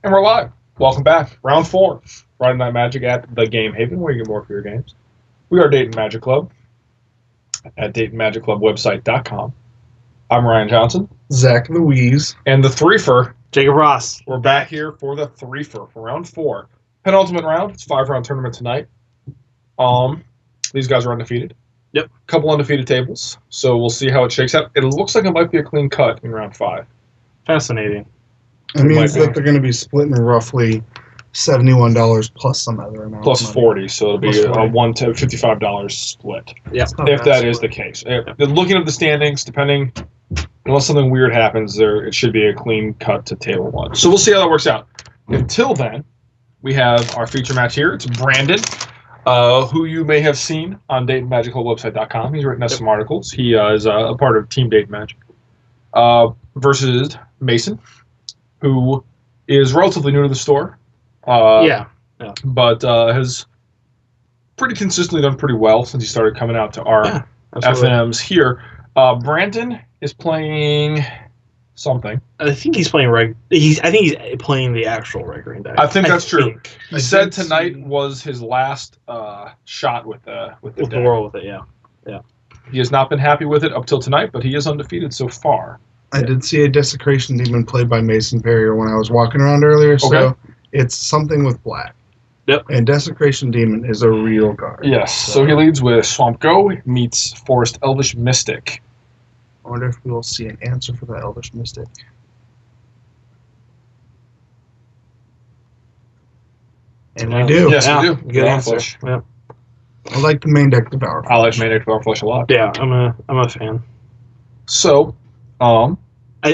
And we're live. Welcome back. Round 4. Friday Night Magic at the Game Haven, where you get more for your games. We are Dayton Magic Club at DaytonMagicClubWebsite.com. I'm Ryan Johnson. Zach Louise. And the threefer. Jacob Ross. We're back here for the threefer for round 4. Penultimate round. It's a 5-round tournament tonight. These guys are undefeated. Yep. Couple undefeated tables. So we'll see how it shakes out. It looks like it might be a clean cut in round 5. Fascinating. It means that they're going to be splitting roughly $71 plus some other amount. Plus 40, so it'll be Plus a 40. $1 to $55 split. Yeah. If that is the case. Looking at the standings, depending, unless something weird happens, it should be a clean cut to table 1. So we'll see how that works out. Until then, we have our feature match here. It's Brandon, who you may have seen on DaytonMagicClubWebsite.com. He's written us some articles. He is a part of Team Dayton Magic. Versus Mason, who is relatively new to the store. But has pretty consistently done pretty well since he started coming out to our FNMs here. Brandon is playing something. I think he's playing I think he's playing the actual regular deck. I think that's true. He I said did tonight see- was his last shot with the With the deck. world with it, yeah. He has not been happy with it up till tonight, but he is undefeated so far. I did see a Desecration Demon played by Mason Perrier when I was walking around earlier, so Okay. it's something with black. Yep. And Desecration Demon is a real card. Yes, so he leads with Swamp Go meets Forest Elvish Mystic. I wonder if we will see an answer for that Elvish Mystic. And we do. Yes, we do. Good Devour answer. Flesh. Yeah. I like the main deck Devour I like Flesh. Manic Devour Flesh a lot. Yeah, I'm a fan. So, I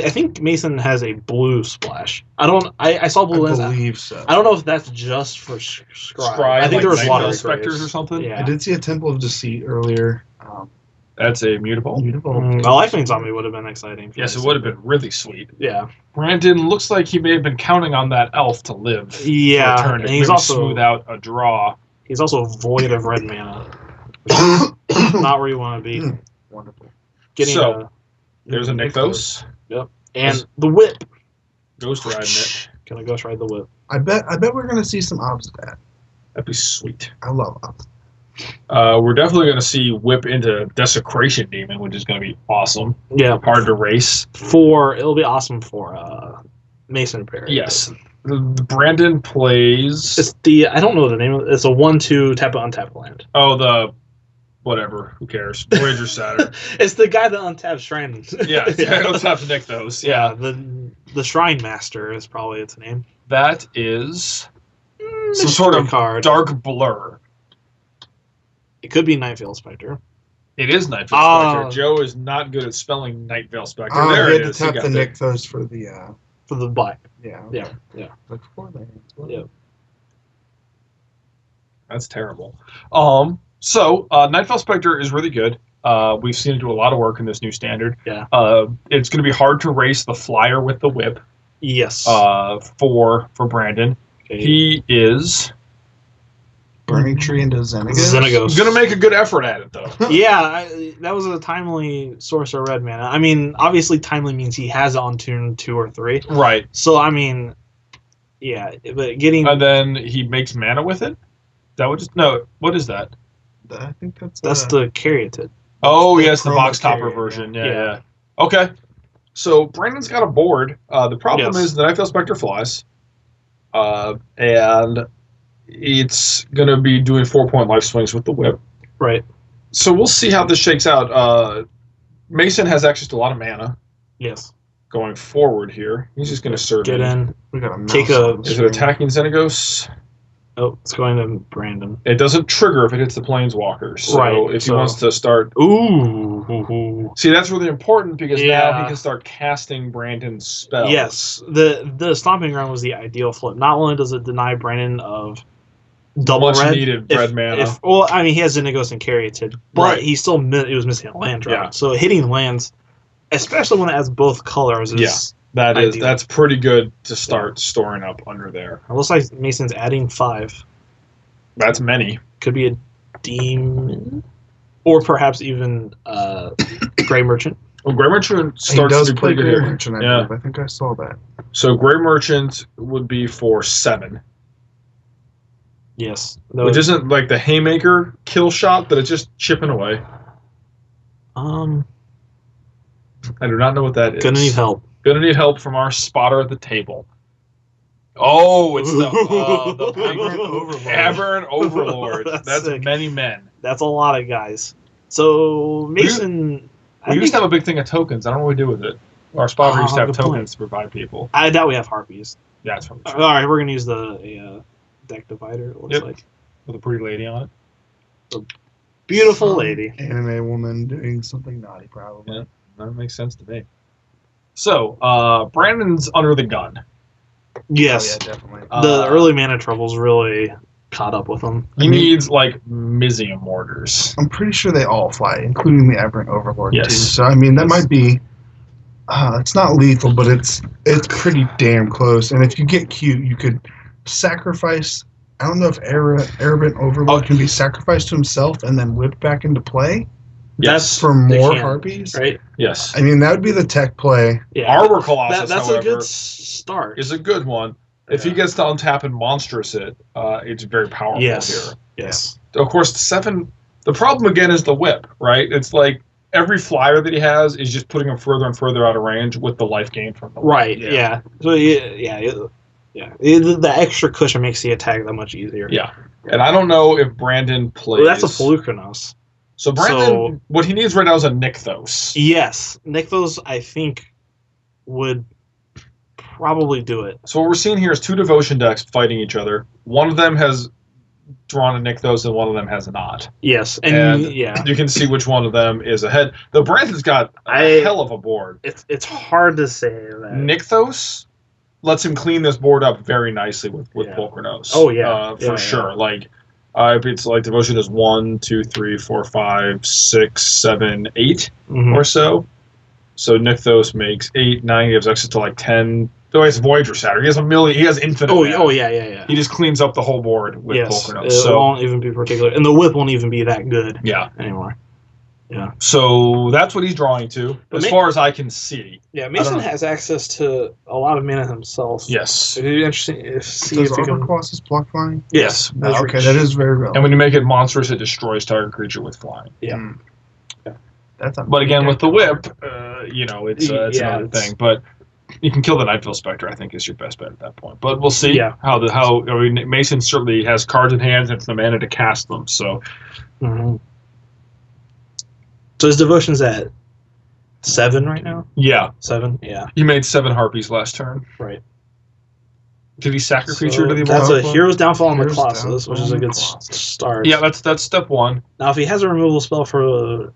think Mason has a blue splash. I saw blue I lens. believe so. I don't know if that's just for Scry. I think like there was a lot Nightmare of Specters or something. Yeah. I did see a Temple of Deceit earlier. That's a mutable. Beautiful. A Lifeline Zombie would have been exciting. for Yes, it Mason. would have been really sweet. Yeah. Brandon looks like he may have been counting on that elf to live. Yeah, for a turn to and he's maybe also smooth out a draw. He's also void of red mana. Not where you want to be. Wonderful. Getting So, There's a Nykthos. and the whip. Ghost riding it. Gonna ghost ride the whip. I bet we're gonna see some obs of that. That'd be sweet. I love obs. We're definitely going to see whip into Desecration Demon, which is going to be awesome. Yeah, Hard to race. it'll be awesome for Mason Perry. Yes. Brandon plays. It's I don't know the name of it. It's a 1/2 tap untap land. Oh, the whatever. Who cares? Voyager Saturn. It's the guy that untaps Shrine. Yeah, let's have to nick those. Yeah, the Shrine Master is probably its name. That is some sort of card. dark blur. It could be Nightveil Spectre. It is Night Veil Oh. Spectre. Joe is not good at spelling Night Veil Spectre. Oh, there we it had is. to He tap got the it. Nykthos for the For the black. yeah. Yeah. Like 4 lands. Yeah. That's terrible. So Night Veil Spectre is really good. We've seen it do a lot of work in this new standard. Yeah. It's going to be hard to race the flyer with the whip. Yes. For Brandon. Okay. He is Burning Tree into Xenagos. Xenagos. going to make a good effort at it, though. Yeah, that was a timely source of red mana. I mean, obviously, timely means he has it on turn 2 or 3. Right. So, I mean, yeah, but getting And then he makes mana with it? That would just no. What is that? I think that's the Caryatid. Oh, the yes, the chroma box topper carrier, version. yeah. Yeah. Okay. So Brandon's got a board. The problem Yes. is the Night Veil Spectre flies. And it's going to be doing 4-point life swings with the whip. Right. So we'll see how this shakes out. Mason has access to a lot of mana Yes. going forward here. He's just going to serve Get in. we got a Take mouse a- on the Is it screen. attacking Xenagos? Oh, it's going to Brandon. It doesn't trigger if it hits the Planeswalker. So Right, if he so- wants to start... Ooh. See, that's really important because now Yeah. he can start casting Brandon's spells. Yes. The Stomping Ground was the ideal flip. Not only does it deny Brandon of double Much red. needed red mana. Well, I mean, he has Xenagos and Caryatid, but Right. he still he was missing a land drop. Yeah. So hitting lands, especially when it has both colors, is ideal. That's pretty good to start storing up under there. It looks like Mason's adding 5. That's many. Could be a demon, or perhaps even Grey Merchant. Well, Gray Merchant He starts does to be play pretty Gray good here. Merchant, I Yeah. believe. I think I saw that. So Gray Merchant would be for 7. Yes. Which isn't like the haymaker kill shot, but it's just chipping away. Um, I do not know what that is. gonna need help. Gonna need help from our spotter at the table. Oh, it's the big Aberrant Overlord. Aberrant Overlord. That's sick. many men. That's a lot of guys. So Mason, We used to have a big thing of tokens. I don't know what we do with it. Our spotter used to have good tokens point. to provide people. I doubt we have harpies. Yeah, that's probably All true. right, we're gonna use the deck divider. It looks Yep. like With a pretty lady on it. beautiful Some lady. Anime woman doing something naughty, probably. Yeah. That makes sense to me. So, Brandon's under the gun. Yes, Oh, yeah, definitely. the early mana troubles really caught up with him. He needs, like, Mizium mortars. I'm pretty sure they all fly, including the Aberrant Overlord, Yes. too. So, I mean, that Yes. might be... it's not lethal, but it's pretty damn close. And if you get cute, you could sacrifice... I don't know if Aberrant Overlord can be sacrificed to himself and then whipped back into play Yes. for They more can, harpies. right? Yes. I mean, that would be the tech play. Yeah, Arbor Colossus, that's however, a good start. is a good one. If he Yeah. gets to untap and monstrous it, it's very powerful Yes, here. yes, Of course, the 7... The problem, again, is the whip, right? It's like every flyer that he has is just putting him further and further out of range with the life gain from the whip. right. Yeah. Yeah. So the extra cushion makes the attack that much easier. Yeah. And I don't know if Brandon plays... Well, that's a Felucranos. So Brandon, what he needs right now is a Nykthos. Yes, Nykthos, I think, would probably do it. So what we're seeing here is 2 devotion decks fighting each other. One of them has drawn a Nykthos and one of them has not. Yes, And yeah, you can see which one of them is ahead. Though Brandon's got a hell of a board. it's hard to say that. Nykthos lets him clean this board up very nicely with Yeah. Pulchrinos. Oh, yeah. For Yeah, sure. yeah. Like if it's like devotion is 1, 2, 3, 4, 5, 6, 7, 8 Mhm. or so. So Nykthos makes 8, 9 gives access to like 10. Oh, he has Voyager Satyr. He has a million. He has infinite. mana. Yeah. He just cleans up the whole board with Yes, Pulchrinos. it So won't even be particular, and the whip won't even be that good yeah. anymore. So that's what he's drawing to, But as far as I can see. Yeah, Mason has access to a lot of mana himself. Yes. It'd be interesting to see Does if he Arbor can. Colossus block flying? Yes. That's Okay, rich. that is very relevant. And when you make it monstrous, it destroys target creature with flying. Yeah. Mm. That's a But again, big with the deck. whip, it's Yeah, another it's- thing. But you can kill the Nightville Spectre. I think is your best bet at that point. But we'll see Yeah. Mason certainly has cards in hand and the mana to cast them. So Mhm. So his devotion's at 7 right now. yeah, 7, yeah, he made 7 harpies last turn. right. Did he sack a So creature to the that's a Evolved One? hero's downfall on the Hero's Colossus, which is a Downfall on good the Colossus. start. Yeah, that's step 1. Now, if he has a removal spell for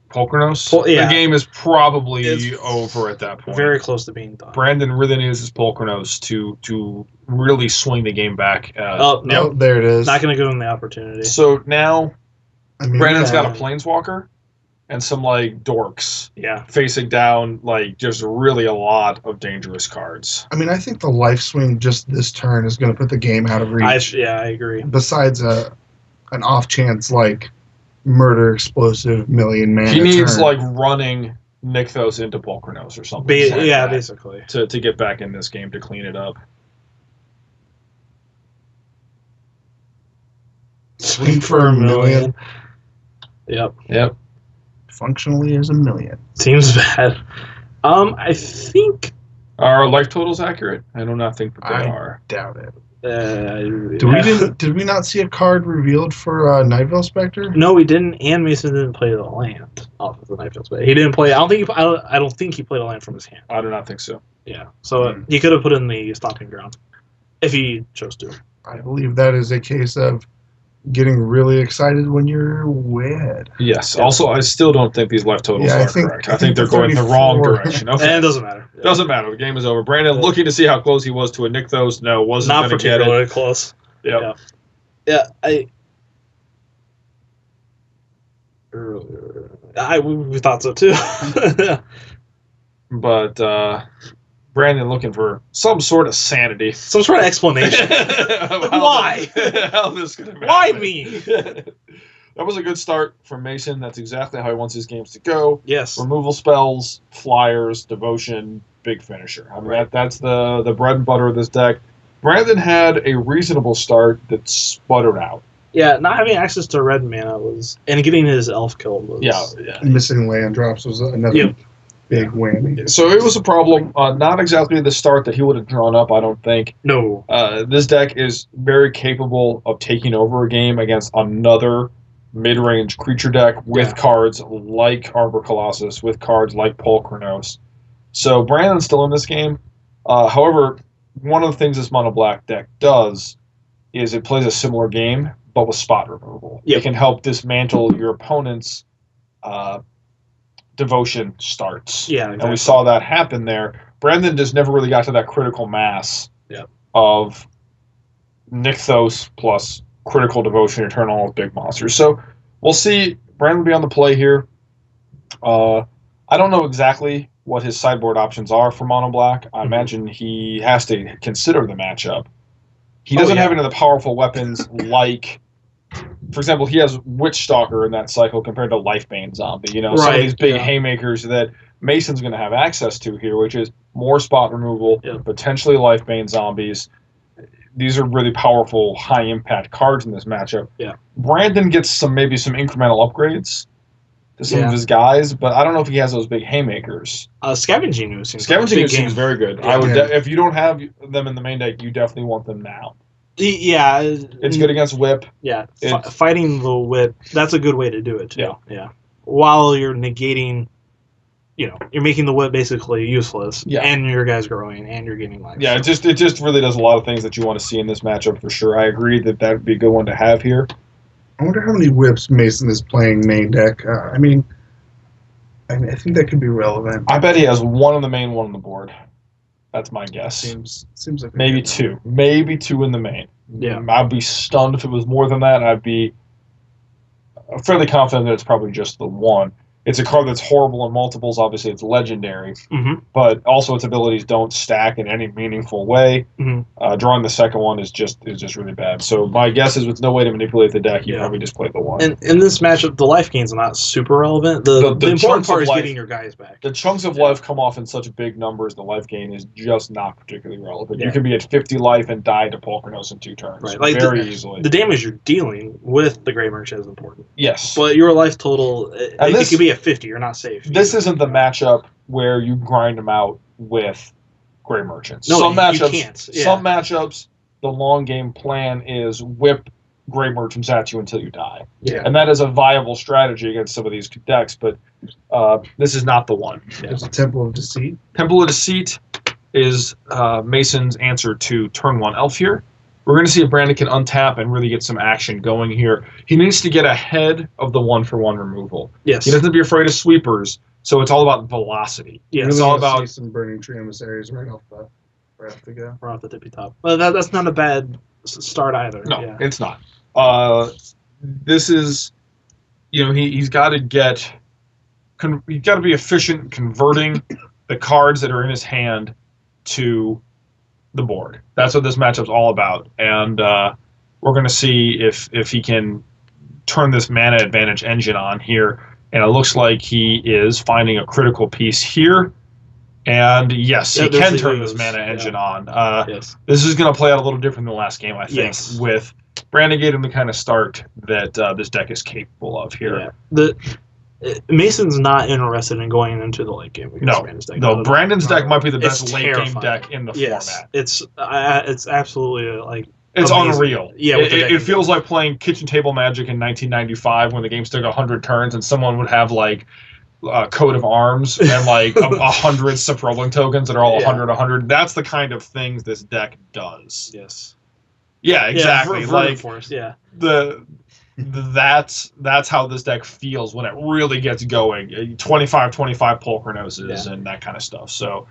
Pulchrinos. Yeah. The game is probably It's over at that point. very close to being done. Brandon really needs his Pulchrinos to really swing the game back. Oh no, Oh, there it is. not going to give him the opportunity. So now I mean, Brandon's got a yeah. Planeswalker and some like dorks Yeah, facing down like just really a lot of dangerous cards. I mean, I think the life swing just this turn is going to put the game out of reach. I agree. Besides an off chance like murder explosive million mana. He needs turn. like running Nykthos into Pulchrinos or something. like Yeah, that basically. to get back in this game to clean it up. Swing for a million. Yep, Yep. Functionally as a million. seems bad. I think. Are life totals accurate? I do not think that they I- are. Doubt it. Did Did we not see a card revealed for Nightville Spectre? No, we didn't. And Mason didn't play the land off of the Nightville Spell. He didn't play. I don't think he played a land from his hand. I do not think so. Yeah, so Hmm. he could have put in the stomping ground if he chose to. I believe that is a case of getting really excited when you're way ahead. Yes. Also, I still don't think these life totals Yeah, I are think- correct. I I think think they're the going the wrong 34 direction. And Okay. it doesn't matter. Yeah. Doesn't matter. The game is over. Brandon, Yeah. looking to see how close he was to a Nykthos. No, wasn't Not going to get it. particularly close. Yep. Yeah, we thought so too. But Brandon looking for some sort of sanity. Some sort of explanation. Of Why? How this could have Why happened. me? that was a good start from Mason. That's exactly how he wants his games to go. Yes. Removal spells, flyers, devotion, big finisher. I mean, Right. that's the bread and butter of this deck. Brandon had a reasonable start that sputtered out. Yeah, not having access to red mana and getting his elf killed was. Yeah. Missing land drops was another big whammy. So it was a problem. Not exactly the start that he would have drawn up, I don't think. No. This deck is very capable of taking over a game against another mid-range creature deck with cards like Arbor Colossus, with cards like Polkranos. So Brandon's still in this game. However, one of the things this mono black deck does is it plays a similar game, but with spot removal. Yep. It can help dismantle your opponent's devotion starts. Yeah, exactly. And we saw that happen there. Brandon just never really got to that critical mass of Nykthos plus critical devotion to turn on with big monsters. So we'll see. Brandon will be on the play here. I don't know exactly what his sideboard options are for mono black. I imagine he has to consider the matchup. He doesn't have any of the powerful weapons like, for example, he has Witch Stalker in that cycle compared to Lifebane Zombie. You know, some of these big haymakers that Mason's going to have access to here, which is more spot removal, potentially Lifebane Zombies. These are really powerful, high-impact cards in this matchup. Yeah. Brandon gets maybe some incremental upgrades to some of his guys, but I don't know if he has those big haymakers. Scavenging Ooze seems very good. Yeah. I would if you don't have them in the main deck, you definitely want them now. Yeah. It's good against Whip. Yeah. Fighting the Whip, that's a good way to do it, too. Yeah. While you're negating, you're making the Whip basically useless, and your guy's growing, and you're getting life. Yeah, it just really does a lot of things that you want to see in this matchup for sure. I agree that would be a good one to have here. I wonder how many whips Mason is playing main deck. I think that could be relevant. I bet he has one on the main, one on the board. That's my guess. Seems like maybe two in the main. Yeah, I'd be stunned if it was more than that. I'd be fairly confident that it's probably just the one. It's a card that's horrible in multiples. Obviously, it's legendary, but also its abilities don't stack in any meaningful way. Drawing the second one is just really bad. So my guess is with no way to manipulate the deck, you probably just play the one. And in this matchup, the life gains are not super relevant. The important part is getting your guys back. The chunks of life come off in such big numbers. The life gain is just not particularly relevant. You can be at 50 life and die to Polkranos in 2 turns, very easily. The damage you're dealing with the Grey Merchant is important. Yes, but your life total, it could be at 50. You're not safe. This isn't the matchup where you grind them out with Grey Merchants. No, some matchups, you can't. Some matchups, the long game plan is whip Grey Merchants at you until you die. Yeah, and that is a viable strategy against some of these decks. But this is not the one. There's a Temple of Deceit. Temple of Deceit is Mason's answer to turn 1 Elf here. We're going to see if Brandon can untap and really get some action going here. He needs to get ahead of the 1-for-1 removal. Yes. He doesn't be afraid of sweepers, so it's all about velocity. Yes. Really it's all about some Burning Tree emissaries right off the go. Right off the tippy top. Well, that's not a bad start either. No, it's not. This is, he's got to get, he's got to be efficient converting the cards that are in his hand to the board. That's what this matchup's all about, and we're going to see if he can turn this mana advantage engine on here. And it looks like he is finding a critical piece here. And yes, he can turn this mana engine on. This is going to play out a little different than the last game, I think, with Brandon getting the kind of start that this deck is capable of here. Yeah. Mason's not interested in going into the late game against Brandon's deck. No, Brandon's deck might be the best late game deck in the format. It's absolutely it's amazing. Unreal. Yeah, it feels like playing kitchen table Magic in 1995 when the game took 100 turns and someone would have coat of arms and 100 Suprolling tokens that are all 100. That's the kind of things this deck does. Yes. Yeah, exactly. Force, that's how this deck feels when it really gets going. 25 Polkranoses and that kind of stuff. So,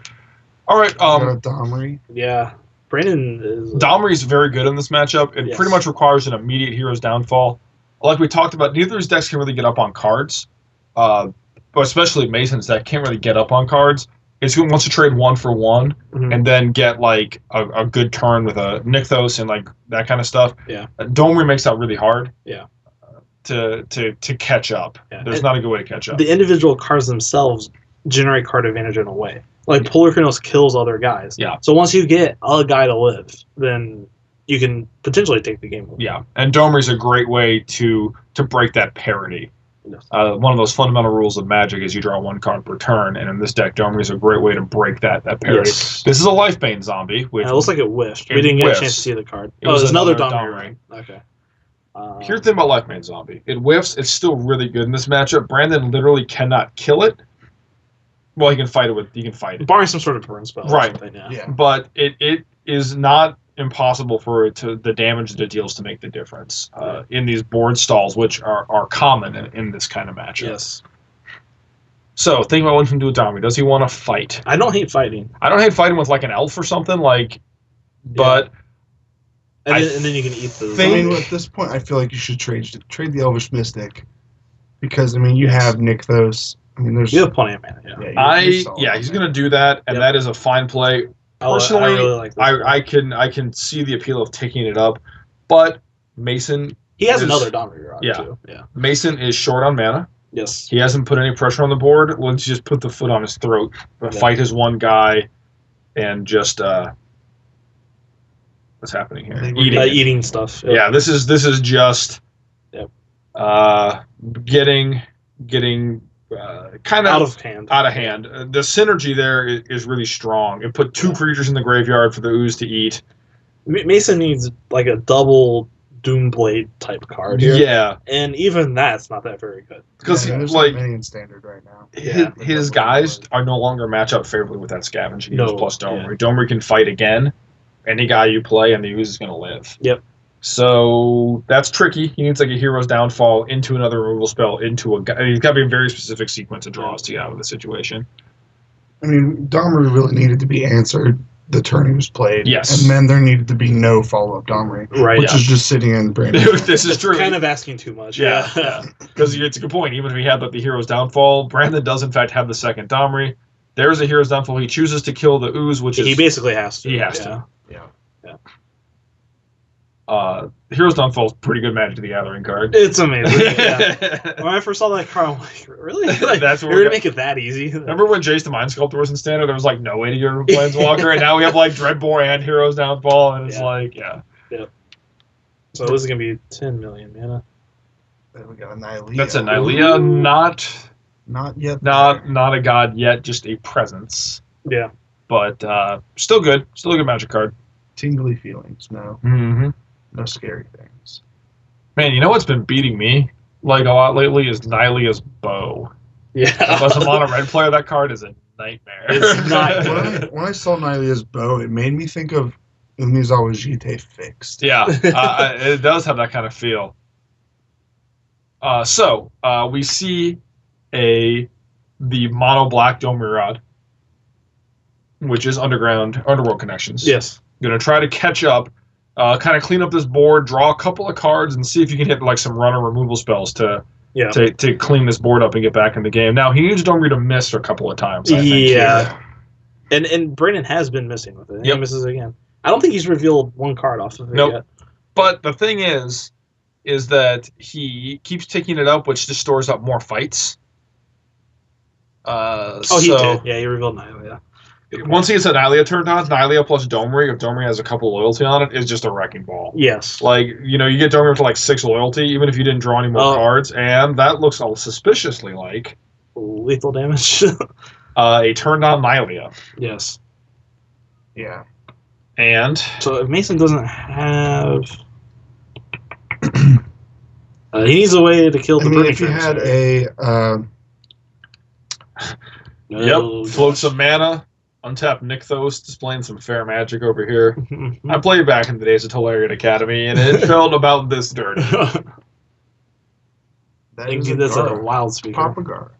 all right. Domri. Yeah. Brandon is... Domri's very good in this matchup. It pretty much requires an immediate hero's downfall. Like we talked about, neither of these decks can really get up on cards. But especially Mason's deck can't really get up on cards. It's who wants to trade 1-for-1 and then get a good turn with a Nykthos and that kind of stuff. Yeah. Domri makes that really hard. Yeah. to catch up. Yeah. There's not a good way to catch up. The individual cards themselves generate card advantage in a way. Like Polar Chronos kills other guys. Yeah. So once you get a guy to live, then you can potentially take the game away. Yeah, and Domery's a great way to break that parity. Yes. One of those fundamental rules of Magic is you draw one card per turn, and in this deck, Domery's a great way to break that parity. Yes. This is a Lifebane zombie. Which Yeah, it looks like it whiffed. We It didn't get a whiffs. chance to see the card. It was There's another another Domri. Okay. Here's the thing about Lifebane Zombie. It whiffs. It's still really good in this matchup. Brandon literally cannot kill it. Well, he can fight it with. He can fight it. Barring some sort of burn spell. Right. Or something, yeah. Yeah. But it is not impossible for it to the damage that it deals to make the difference in these board stalls, which are common in this kind of matchup. Yes. So think about what he can do with Domri. Does he want to fight? I don't hate fighting. I don't hate fighting with like an elf or something like, but And I then you can eat the. think- I mean, at this point, I feel like you should trade the Elvish Mystic because I mean you have Nykthos. I mean, there's You have plenty of mana. Yeah. you're solid. he's gonna do that, and Yep. that is a fine play. I Personally, really like this. I can see the appeal of taking it up, but Mason He has is- another Domri Rod yeah. too. Yeah. Mason is short on mana. Yes. He hasn't put any pressure on the board. Let's just put the foot on his throat, fight his one guy, and just what's happening here? Eating. Stuff. Yeah, this is just Yep. getting kind Out of of hand. out of hand. The synergy there is really strong. It put two creatures in the graveyard for the ooze to eat. Mason needs like a double Doomblade type card here. Yeah, And even that's not that very good. because there's like not many in standard right now. his guys are no longer match up favorably with that scavenging No, ooze plus Domery. Domery can fight again. Any guy you play, and the ooze is going to live. Yep. So that's tricky. He needs like a hero's downfall into another removal spell into a guy. He's got to be a very specific sequence of draws to get out of the situation. I mean, Domri really needed to be answered the turn he was played. Yes. And then there needed to be no follow-up Domri, Right. which is just sitting in Brandon. This is true. Kind of asking too much. Yeah, because it's a good point. Even if he had like the hero's downfall, Brandon does in fact have the second Domri. There's a hero's downfall. He chooses to kill the ooze, which is He basically has to. he has to. Yeah. Hero's downfall is pretty good Magic the Gathering card. It's amazing. Yeah. When I first saw that card, I'm like, really? Like, That's what you're we gonna got. make it that easy? Remember when Jace the Mind Sculptor was in standard? There was like no way to get rid of Planeswalker, and now we have like Dreadbore and Hero's Downfall, and it's like, yeah. So this is gonna be 10 million mana. Then we got a Nylea. That's a Nylea, Not yet. not a god yet, just a presence. Yeah. But still good. Still a good Magic card. Tingly feelings. No. Mm-hmm. No scary things. Man, you know what's been beating me like a lot lately is Nylea's Bow. Yeah. As a mono red player, that card is a nightmare. It's not When I saw Nylea's bow, it made me think of Umizawa Jite fixed. Yeah, it does have that kind of feel. So we see the mono black Domirad, which is underworld connections. Yes. Gonna try to catch up, kind of clean up this board, draw a couple of cards, and see if you can hit like some runner removal spells to clean this board up and get back in the game. Now he needs Domri to miss a couple of times. I think, Yeah. And Brandon has been missing with it. Yep. He misses again. I don't think he's revealed one card off of it Nope. yet. But the thing is that he keeps taking it up, which just stores up more fights. He did. Yeah, he revealed Nylea. Once he gets Nylea turned on, Nylea plus Domri, if Domri has a couple loyalty on it, is just a wrecking ball. Yes. Like, you get Domri for like 6 loyalty, even if you didn't draw any more cards, and that looks all suspiciously like Lethal damage. a turned on Nylea. Yes. Yeah. And So if Mason doesn't have... he needs a way to kill the I mean, Burning if you Furnace. had a float some mana, untap Nykthos, displaying some fair magic over here. I played back in the days of Tolarian Academy, and it felt about this dirty. That's a wild speaker. Papa Gar.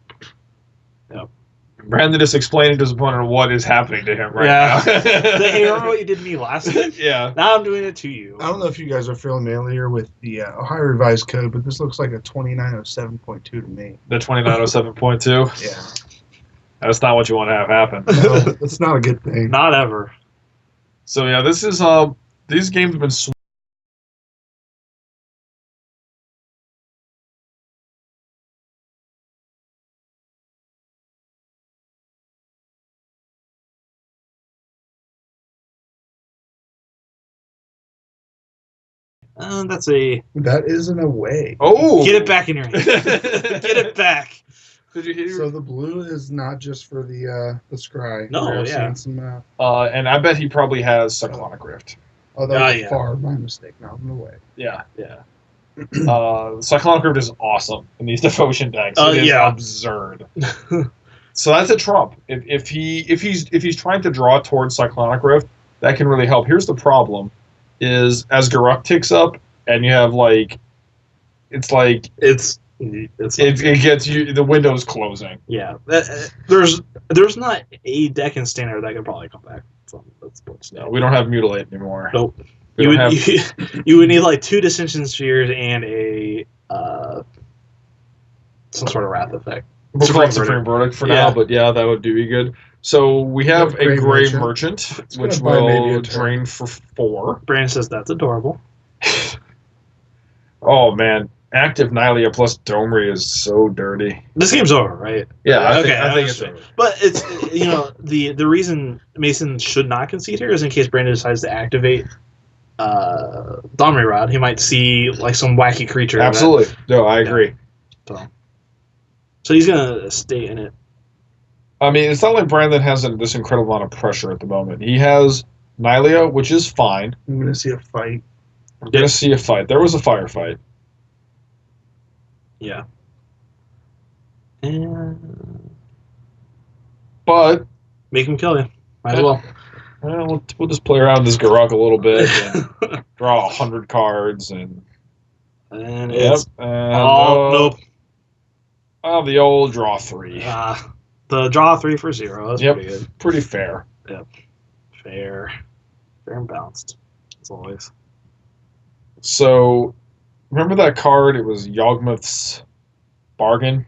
Brandon is explaining to his opponent what is happening to him right now. Hey, remember what you did to me last time? Yeah. Now I'm doing it to you. I don't know if you guys are familiar with the Ohio Revised Code, but this looks like a 2907.2 to me. The 2907.2? Yeah. That's not what you want to have happen. No, that's not a good thing. Not ever. So yeah, this is these games have been That's a... That isn't a way. Oh! Get it back in your hand. Get it back. Did you hear? So the blue is not just for the scry. No, We are yeah. seeing some, And I bet he probably has Cyclonic Rift. oh, that was yeah. far my mistake. Not in the way. Yeah. Yeah. Cyclonic Rift is awesome in these devotion decks. It is Yeah. absurd. So that's a trump. If he's trying to draw towards Cyclonic Rift, that can really help. Here's the problem: is as Garuk ticks up, and you have like, it's like It gets you, the window's closing. Yeah. There's not a deck in standard that could probably come back from that's books. No, we don't have Mutilate anymore. Nope. We You don't would, have. you would need like 2 Dissension Spheres and a some sort of Wrath effect. We'll call it Supreme Supreme Verdict for Yeah. now, but yeah, that would do you good. So we have a Gray Gray Merchant. Merchant, It's gonna which buy maybe will a turn. drain for 4. Brandon says that's adorable. Oh man, Active Nylea plus Domri is so dirty. This game's over, right? Yeah, I Okay, think that's it's over. But it's the reason Mason should not concede here is in case Brandon decides to activate Domri Rod. He might see like some wacky creature. Absolutely. No, I agree. So he's gonna stay in it. I mean, it's not like Brandon has this incredible amount of pressure at the moment. He has Nylea, which is fine. I'm going to see a fight. We're going to see a fight. There was a firefight. Yeah. And But make him kill you. Might as well. we'll just play around this Garuk a little bit and draw 100 cards. And And yep. it's And, nope. Oh, the old draw 3. The draw 3 for 0. That's Yep. pretty good. Pretty fair. Fair and balanced, as always. So, remember that card? It was Yawgmoth's Bargain.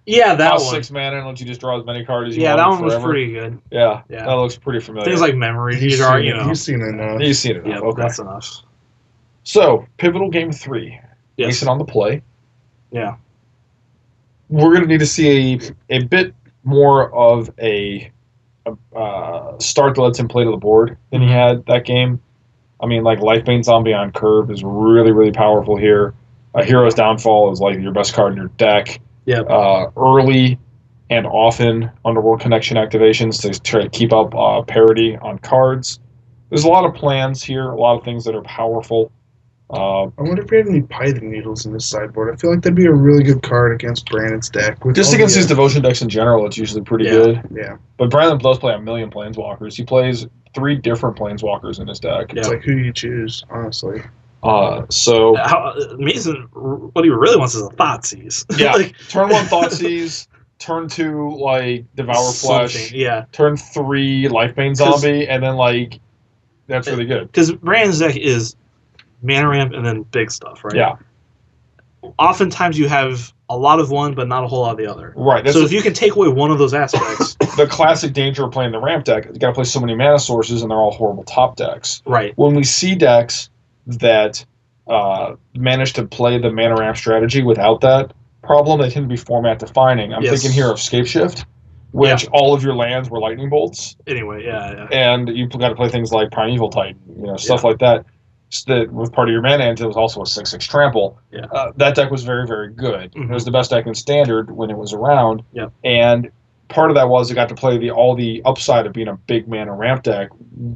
Yeah, that Cost one. 6 mana and let you just draw as many cards as you Yeah, want that one was forever. pretty good. Yeah, Yeah. that looks pretty familiar. Things like memory. He's These are, seen it. He's seen it enough. You've seen it. Yeah, Okay. that's enough. So, pivotal game 3. Yes. Mason on the play. Yeah. We're going to need to see a bit more of a start that lets him play to the board than he had that game. I mean, like Lifebane Zombie on curve is really, really powerful here. Hero's Downfall is like your best card in your deck. Yeah. Early and often Underworld Connection activations to try to keep up parity on cards. There's a lot of plans here, a lot of things that are powerful. I wonder if we have any Python Needles in this sideboard. I feel like that'd be a really good card against Brandon's deck. With Just all against the, his devotion decks in general, it's usually pretty Yeah. good. Yeah. But Brandon does play a million Planeswalkers. He plays 3 different Planeswalkers in his deck. It's like who you choose, honestly. So Mason, what he really wants is a Thoughtseize. yeah, Like, turn 1 Thoughtseize, turn 2 like Devour Flesh, something, yeah. turn 3 Lifebane Zombie, and then like that's really good. Because Brandon's deck is mana ramp and then big stuff, right? Yeah, Oftentimes you have a lot of one, but not a whole lot of the other. right. That's So if you can take away one of those aspects, the classic danger of playing the ramp deck. You got to play so many mana sources, and they're all horrible top decks. right? When we see decks that manage to play the mana ramp strategy without that problem, they tend to be format defining. I'm Yes. thinking here of Scapeshift, which all of your lands were lightning bolts, Anyway, yeah. and you got to play things like Primeval Titan, stuff like that. So that with part of your mana, and it was also a 6/6 trample. Yeah. That deck was very, very good. Mhm. It was the best deck in Standard when it was around. Yep. And part of that was it got to play all the upside of being a big mana ramp deck,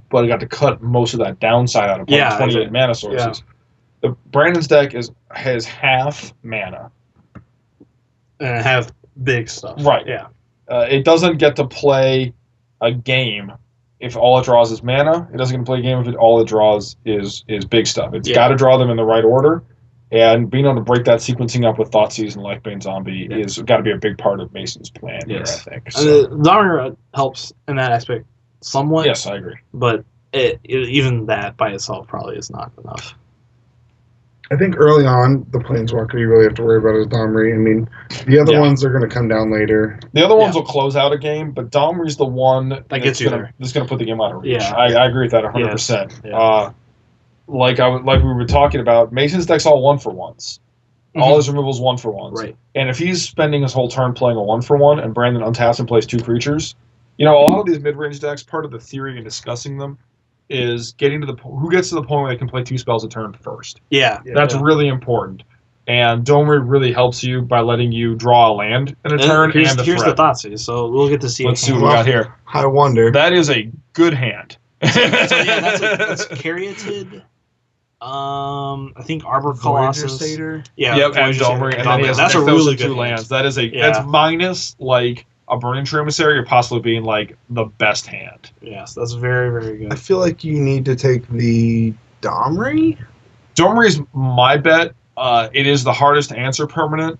but it got to cut most of that downside out of playing 28 exactly. mana sources. The Brandon's deck has half mana. And have big stuff. Right. Yeah. It doesn't get to play a game if all it draws is mana. It doesn't get to play a game if all it draws is big stuff. It's got to draw them in the right order, and being able to break that sequencing up with Thoughtseize and Lifebane Zombie is got to be a big part of Mason's plan Yes. here, I think. So, Domri helps in that aspect somewhat. yes, I agree. But even that by itself probably is not enough. I think early on, the Planeswalker you really have to worry about is Domri. I mean, the other ones are going to come down later. The other ones will close out a game, but Domri's the one That gets you there. that's going to put the game out of reach. Yeah. I agree with that 100%. Yeah. Like we were talking about, Mason's deck's all 1-for-1s. All his removals 1-for-1s. Right. And if he's spending his whole turn playing a 1-for-1 and Brandon untaps and plays 2 creatures, a lot of these mid-range decks, part of the theory in discussing them is getting to who gets to the point where they can play 2 spells a turn first. Yeah. That's really important. And Domri really helps you by letting you draw a land in a turn Here's and a the threat. Thoughtseize, so we'll get to see. Let's see what we got here. I wonder. That is a good hand. So yeah, that's Caryatid. I think Arbor Colossus. Satyr. Yeah. Yep, and Voyager Domri, Satyr. and then he has That's a Nykthos really and good 2 hand. lands. That is Yeah. that's minus like a Burning Tree Emissary or possibly being like the best hand. Yes, that's very, very I good. feel like you need to take the Domri. Domri is my bet. It is the hardest answer permanent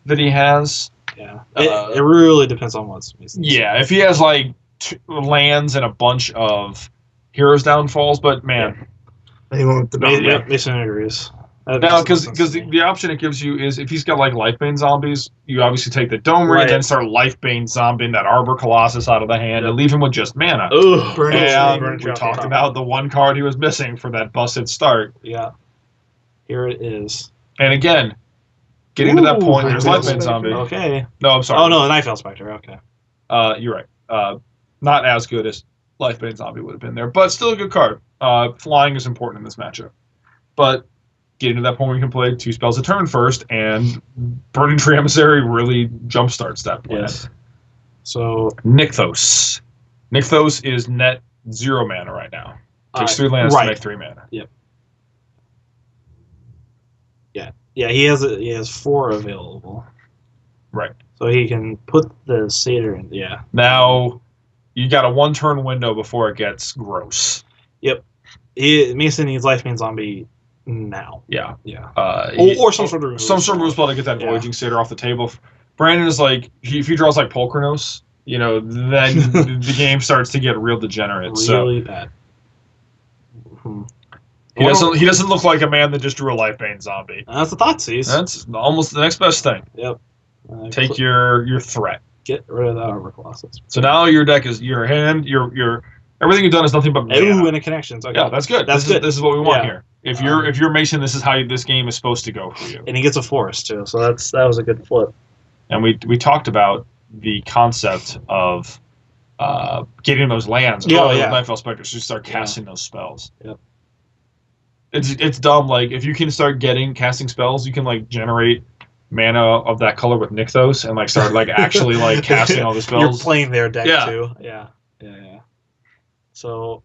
that he has. Yeah. It really depends on what's missing. Yeah, if he has like 2 lands and a bunch of Heroes Downfalls, but man, He went with the Domri. Yeah, Mason agrees. no, because the option it gives you is if he's got like Lifebane zombies, you obviously take the Domri Right. and then start Lifebane zombieing that Arbor Colossus out of the hand and leave him with just mana. Ugh. Burn it. And Burn it we off talked the top. about the one card he was missing for that busted start. Yeah. Here it is. And again, getting to that Ooh, point, there's Nightveil Lifebane zombie. Okay. No, I'm sorry. Oh no, the Nightveil Spectre. Okay. You're right. Not as good as Lifebane Zombie would have been there, but still a good card. Flying is important in this matchup. But getting to that point where you can play 2 spells a turn first, and Burning Tree Emissary really jumpstarts that plan. Yes. So Nykthos. Nykthos is net 0 mana right now. Takes 3 lands right. to make 3 mana. Yeah, he has 4 available. Right. So he can put the Satyr in. Yeah. Now, you got a 1-turn window before it gets gross. Mason needs Lifebane Zombie now. Yeah. Yeah. Or some sort of removal spell to get that Yeah. Voyaging Satyr off the table. Brandon is like, if he draws like Polkranos, then the game starts to get real degenerate. Really bad. Mhm. He doesn't look like a man that just drew a Lifebane zombie. That's the Thoughtseize. That's almost the next best thing. Yep. Take your threat. Get rid of that Arbor Colossus. So now your deck is your hand, your everything you've done is nothing but mana. Ooh, and the connections. Okay. Yeah, that's good. That's this good. This is what we want Yeah. here. If you're Mason, this is how this game is supposed to go for you. And he gets a forest too, so that was a good flip. And we talked about the concept of getting those lands. Yeah, with yeah. Nightfall Spectre, so you start casting those spells. Yep. It's dumb. Like if you can start casting spells, you can like generate mana of that color with Nykthos and like start like actually like casting all the spells. You're playing their deck Yeah. too. Yeah. So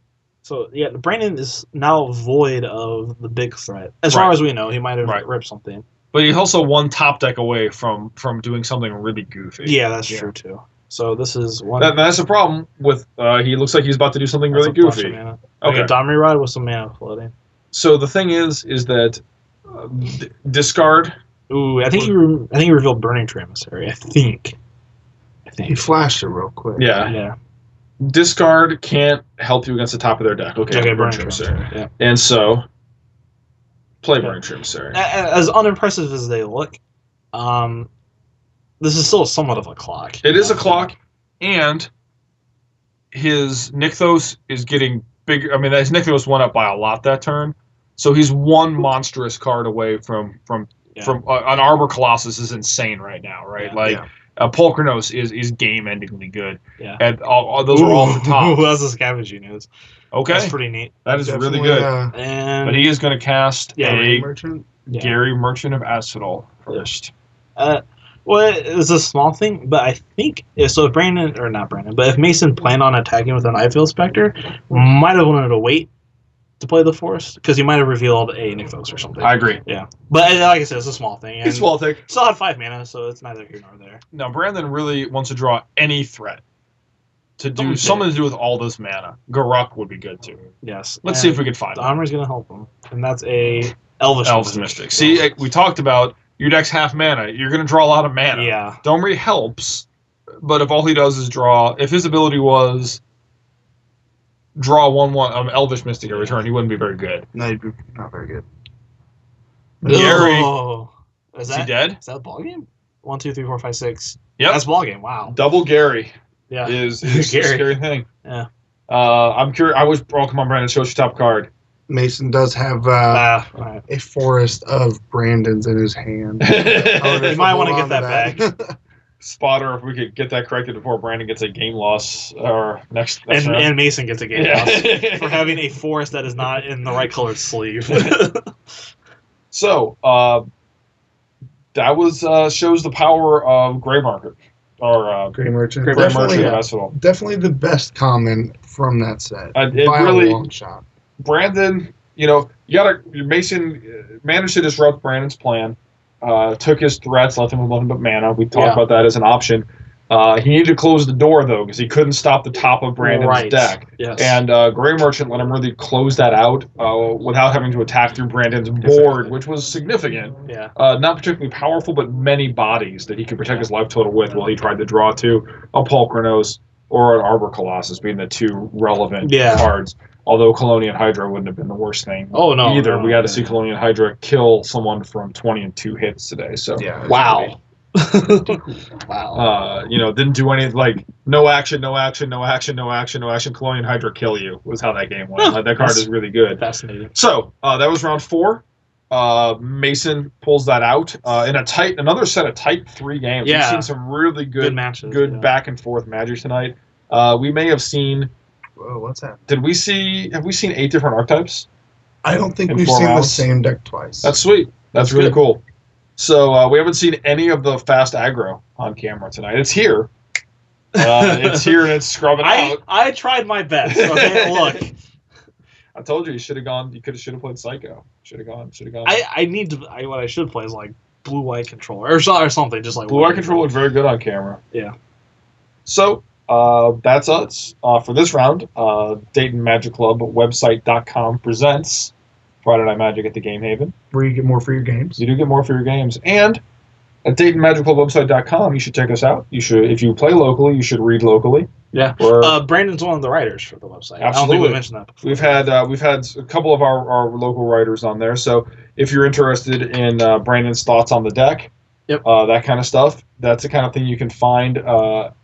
yeah, Brandon is now void of the big threat. As far Right. as we know, he might have Right. ripped something. But he's also one top deck away from doing something really goofy. Yeah, that's true too. So this is one. That's the problem with. He looks like he's about to do something really that's a bunch of goofy. mana. Okay. Okay, Domri Rod with some mana floating. So the thing is that discard. Ooh, I think he revealed Burning Tree Emissary. I think. He flashed it real quick. Yeah. Yeah. Discard can't help you against the top of their deck. Okay, Okay, Burning Burning Tree Tree Emissary. Emissary. Yeah. And so, play Burning Tree Emissary. As unimpressive as they look, this is still somewhat of a clock. It is a clock, and his Nykthos is getting bigger. I mean, his Nykthos went up by a lot that turn, so he's one monstrous card away from an Arbor Colossus is insane right now, right? Yeah. Polkranos is game-endingly good. Yeah. And all those are all at the top. Ooh, that's the scavenging news. Okay, That's pretty neat. that is really Definitely, good. And But he is going to cast a Merchant. Yeah. Gary Merchant of Asphodel first. well, it's a small thing, but I think so. If Brandon or not Brandon, but if Mason planned on attacking with an Nightveil Spectre, might have wanted to wait to play the forest because he might have revealed a Nykthos or something. I agree. Yeah, but like I said, it's a small thing. And It's small thing. Still had 5 mana, so it's neither here nor there. Now, Brandon really wants to draw any threat to do Something something to do with all this mana. Garuk would be good too. Yes. Let's see if we can find The it. armor's gonna help him, and that's a Elvish Mystic. See, we talked about your deck's half mana. You're going to draw a lot of mana. Yeah. Domri helps, but if all he does is draw, if his ability was draw 1/1 Elvish Mystic every turn, he wouldn't be very good. No, not very good. Gary, Oh. is he dead? Is that a ball game? 1, 2, 3, 4, 5, 6. Yep. That's ball game. Wow. Double Gary Yeah. is a Gary. scary thing. Yeah. I'm curious. Come on, Brandon, show us your top card. Mason does have All right. a forest of Brandons in his hand. You might want to get that back. spotter if we could get that corrected before Brandon gets a game loss or next round. And Mason gets a game Yeah. loss for having a forest that is not in the right colored sleeve. So that was shows the power of Gray Market or Gray Merchant. Gray Gray Definitely, Merchant Festival. definitely the best common from that set. It by really- a long shot. Brandon, Mason managed to disrupt Brandon's plan. Took his threats, left him with nothing but mana. We talked about that as an option. He needed to close the door though because he couldn't stop the top of Brandon's deck. Yes. And Gray Merchant let him really close that out without having to attack through Brandon's board, which was significant. Yeah. Not particularly powerful, but many bodies that he could protect his life total with while he tried to draw to a Pulchronos or an Arbor Colossus being the two relevant cards. Although Colonian Hydra wouldn't have been the worst thing either. We got to see Colonian Hydra kill someone from 20 and 2 hits today. So Wow. didn't do any no action. Colonian Hydra kill you was how that game went. That card is really good. Fascinating. So that was round 4. Mason pulls that out in another set of tight 3 games. Yeah. We've seen some really good matches. good back and forth magic tonight. We may have seen. Whoa, what's that? Have we seen 8 different archetypes? I don't think In we've 4 seen rounds? the same deck twice. That's sweet. That's really good. cool. So we haven't seen any of the fast aggro on camera tonight. It's here. It's here and it's scrubbing out. I tried my best. Okay, look. I told you you should have played Psycho. Should have gone. What I should play is like blue white controller or something. Just like Blue Eye Control looked very good on camera. Yeah. So that's us for this round. Dayton Magic Club website.com presents Friday Night Magic at the Game Haven. Where you get more for your games. You do get more for your games. And at DaytonMagicClubWebsite.com, you should check us out. You should, if you play locally, you should read locally. Yeah. Or, Brandon's one of the writers for the website. Absolutely. I don't think we mentioned that before. we've had a couple of our local writers on there. So if you're interested in Brandon's thoughts on the deck, that kind of stuff, that's the kind of thing you can find at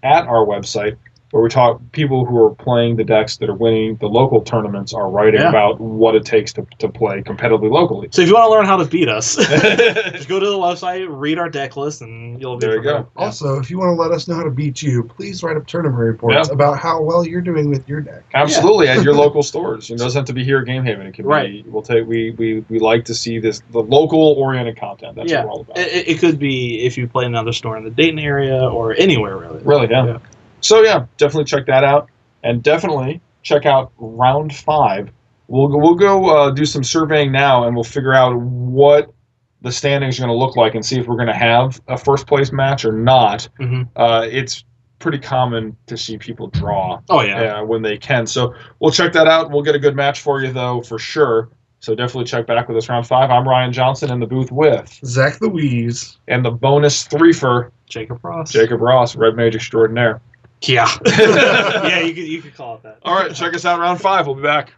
our website, where we talk. People who are playing the decks that are winning the local tournaments are writing about what it takes to play competitively locally. So if you want to learn how to beat us, just go to the website, read our deck list, and you'll be There you go. Yeah. Also, if you want to let us know how to beat you, please write up tournament reports about how well you're doing with your deck. Absolutely, at your local stores. It doesn't have to be here at Game Haven. It can be. We like to see the local oriented content. That's what we're all about. It could be if you play another store in the Dayton area or anywhere really. Really, yeah. So definitely check that out, and definitely check out round 5. We'll go do some surveying now, and we'll figure out what the standings are going to look like, and see if we're going to have a first place match or not. Mm-hmm. It's pretty common to see people draw. When they can. So we'll check that out. We'll get a good match for you though, for sure. So definitely check back with us round 5. I'm Ryan Johnson in the booth with Zach Louise and the bonus 3 for Jacob Ross, Red Mage Extraordinaire. Yeah. Yeah, you could call it that. All right, check us out round 5. We'll be back.